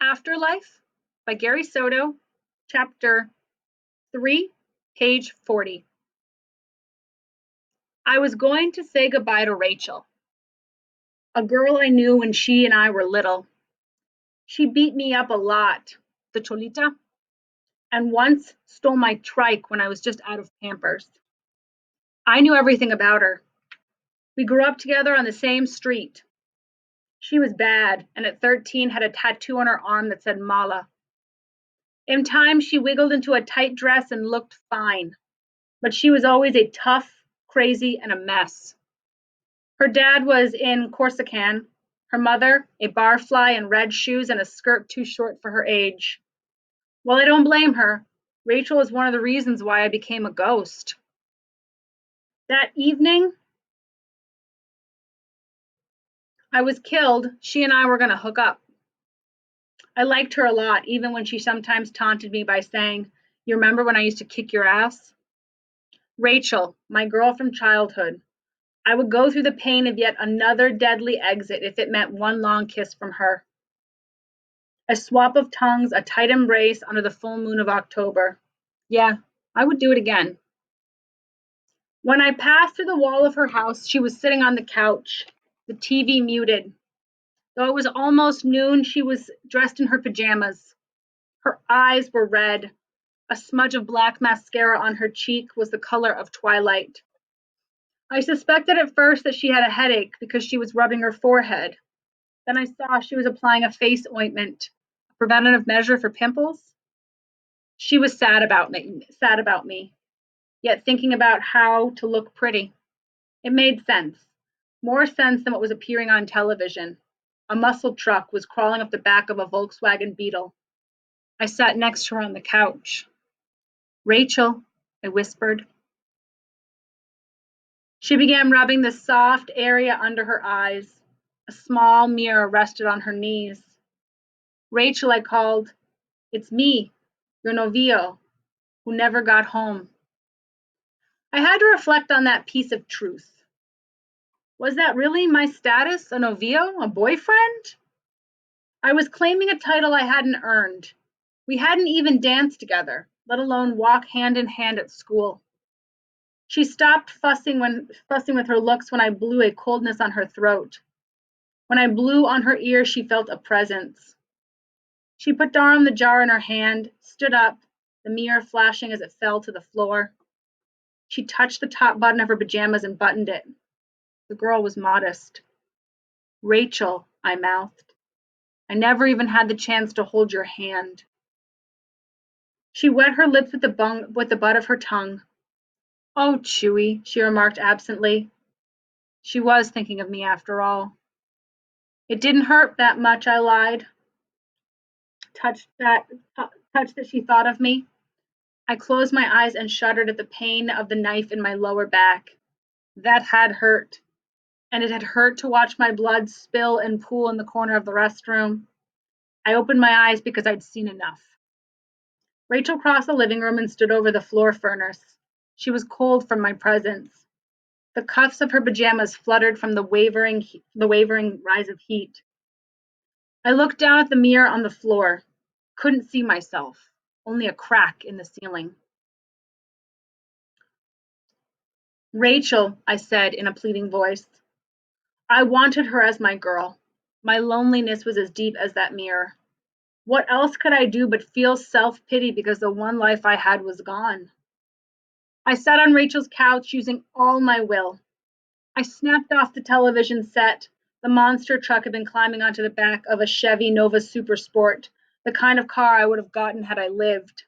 Afterlife by Gary Soto, chapter 3, page 40. I was going to say goodbye to Rachel, a girl I knew when she and I were little. She beat me up a lot, the Cholita, and once stole my trike when I was just out of Pampers. I knew everything about her. We grew up together on the same street. She was bad, and at 13 had a tattoo on her arm that said Mala. In time, she wiggled into a tight dress and looked fine, but she was always a tough, crazy, and a mess. Her dad was in Corsican, her mother a barfly in red shoes and a skirt too short for her age. Well, I don't blame her. Rachel was one of the reasons why I became a ghost. That evening I was killed, she and I were going to hook up. I liked her a lot, even when she sometimes taunted me by saying, "You remember when I used to kick your ass?" Rachel, my girl from childhood. I would go through the pain of yet another deadly exit if it meant one long kiss from her. A swap of tongues, a tight embrace under the full moon of October. Yeah, I would do it again. When I passed through the wall of her house, she was sitting on the couch, the TV muted. Though it was almost noon, she was dressed in her pajamas. Her eyes were red. A smudge of black mascara on her cheek was the color of twilight. I suspected at first that she had a headache because she was rubbing her forehead. Then I saw she was applying a face ointment, a preventative measure for pimples. She was sad about me, yet thinking about how to look pretty. It made sense, more sense than what was appearing on television. A muscle truck was crawling up the back of a Volkswagen Beetle. I sat next to her on the couch. "Rachel," I whispered. She began rubbing the soft area under her eyes. A small mirror rested on her knees. "Rachel," I called, "it's me, your novio, who never got home." I had to reflect on that piece of truth. Was that really my status, a novio, a boyfriend? I was claiming a title I hadn't earned. We hadn't even danced together, let alone walk hand in hand at school. She stopped fussing with her looks when I blew a coldness on her throat. When I blew on her ear, she felt a presence. She put down the jar in her hand, stood up, the mirror flashing as it fell to the floor. She touched the top button of her pajamas and buttoned it. The girl was modest. "Rachel," I mouthed, "I never even had the chance to hold your hand." She wet her lips with the butt of her tongue. "Oh, Chewy," she remarked absently. She was thinking of me after all. "It didn't hurt that much," I lied. Touched that she thought of me. I closed my eyes and shuddered at the pain of the knife in my lower back. That had hurt. And it had hurt to watch my blood spill and pool in the corner of the restroom. I opened my eyes because I'd seen enough. Rachel crossed the living room and stood over the floor furnace. She was cold from my presence. The cuffs of her pajamas fluttered from the wavering rise of heat. I looked down at the mirror on the floor. Couldn't see myself, only a crack in the ceiling. "Rachel," I said in a pleading voice. I wanted her as my girl. My loneliness was as deep as that mirror. What else could I do but feel self-pity because the one life I had was gone? I sat on Rachel's couch using all my will. I snapped off the television set. The monster truck had been climbing onto the back of a Chevy Nova Super Sport, the kind of car I would have gotten had I lived.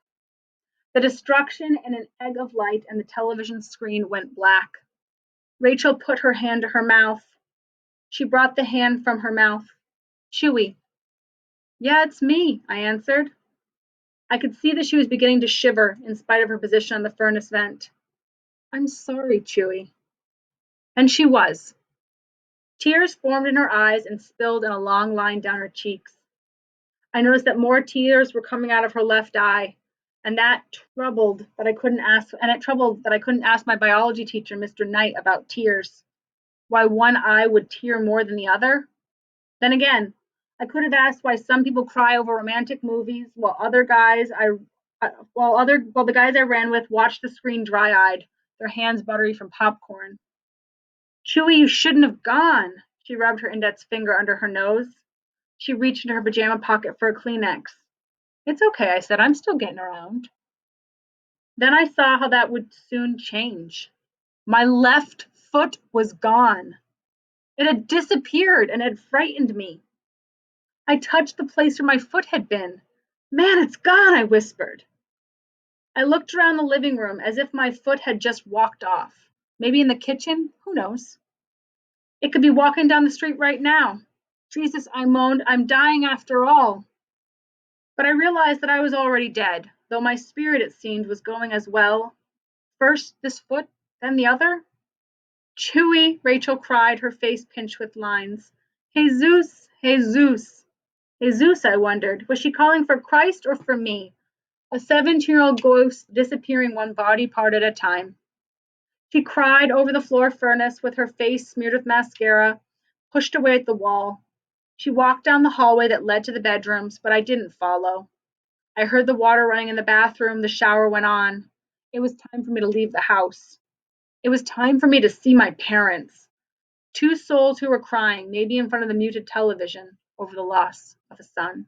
The destruction in an egg of light and the television screen went black. Rachel put her hand to her mouth. She brought the hand from her mouth. "Chewy." "Yeah, it's me," I answered. I could see that she was beginning to shiver in spite of her position on the furnace vent. "I'm sorry, Chewy." And she was. Tears formed in her eyes and spilled in a long line down her cheeks. I noticed that more tears were coming out of her left eye, and it troubled that I couldn't ask my biology teacher, Mr. Knight, about tears. Why one eye would tear more than the other? Then again, I could have asked why some people cry over romantic movies while the guys I ran with watched the screen dry-eyed, their hands buttery from popcorn. Chewie, you shouldn't have gone. She rubbed her index finger under her nose. She reached into her pajama pocket for a Kleenex. It's okay, I said. I'm still getting around. Then I saw how that would soon change. My left foot was gone. It had disappeared and had frightened me. I touched the place where my foot had been. Man, it's gone, I whispered. I looked around the living room as if my foot had just walked off. Maybe in the kitchen? Who knows? It could be walking down the street right now. Jesus, I moaned, I'm dying after all. But I realized that I was already dead, though my spirit, it seemed, was going as well. First this foot, then the other. Chewy, Rachel cried, her face pinched with lines. Jesus, Jesus. Jesus, I wondered. Was she calling for Christ or for me? A 17-year-old ghost disappearing one body part at a time. She cried over the floor furnace with her face smeared with mascara, pushed away at the wall. She walked down the hallway that led to the bedrooms, but I didn't follow. I heard the water running in the bathroom, the shower went on. It was time for me to leave the house. It was time for me to see my parents. Two souls who were crying, maybe in front of the muted television, over the loss of a son.